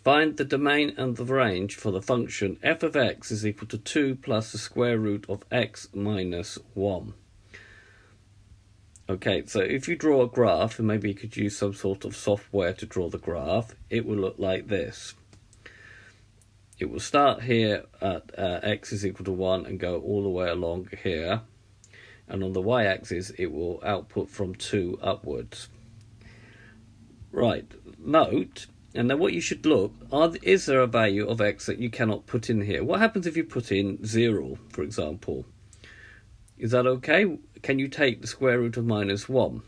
Find the domain and the range for the function f of x is equal to 2 plus the square root of x minus 1. Okay, so if you draw a graph, and maybe you could use some sort of software to draw the graph, it will look like this. It will start here at x is equal to 1 and go all the way along here. And on the y-axis, it will output from 2 upwards. Right, note, and then what you should look, is there a value of x that you cannot put in here? What happens if you put in 0, for example? Is that okay? Can you take the square root of minus 1?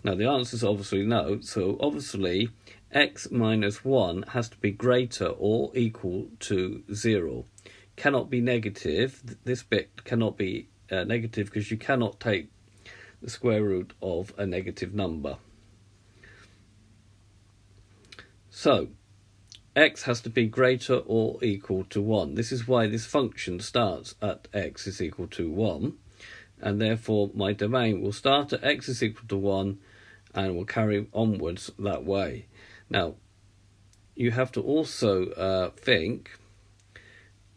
Now, the answer is obviously no. So, obviously, x minus 1 has to be greater or equal to 0. Cannot be negative. This bit cannot be negative because you cannot take the square root of a negative number. So, x has to be greater or equal to 1. This is why this function starts at x is equal to 1. And therefore, my domain will start at x is equal to 1 and will carry onwards that way. Now, you have to also think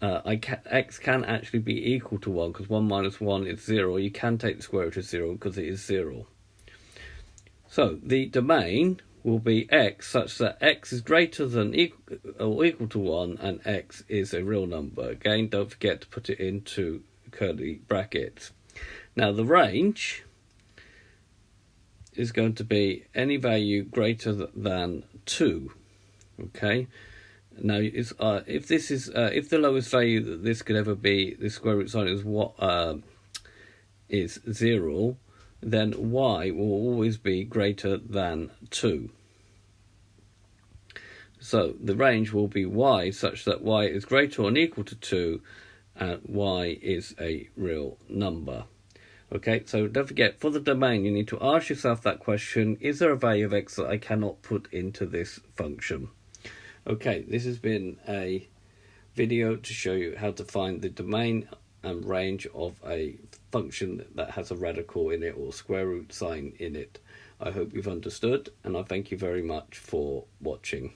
x can actually be equal to 1 because 1 minus 1 is 0. You can take the square root of 0 because it is 0. So, the domain will be x such that x is greater than or equal to 1 and x is a real number. Again, don't forget to put it into curly brackets. Now the range is going to be any value greater than 2. Okay. Now if this is if the lowest value that this could ever be, the square root sign is 0, then y will always be greater than 2. So the range will be y such that y is greater or equal to 2 and y is a real number. Okay, so don't forget, for the domain, you need to ask yourself that question, is there a value of x that I cannot put into this function? Okay, this has been a video to show you how to find the domain and range of a function that has a radical in it or square root sign in it. I hope you've understood, and I thank you very much for watching.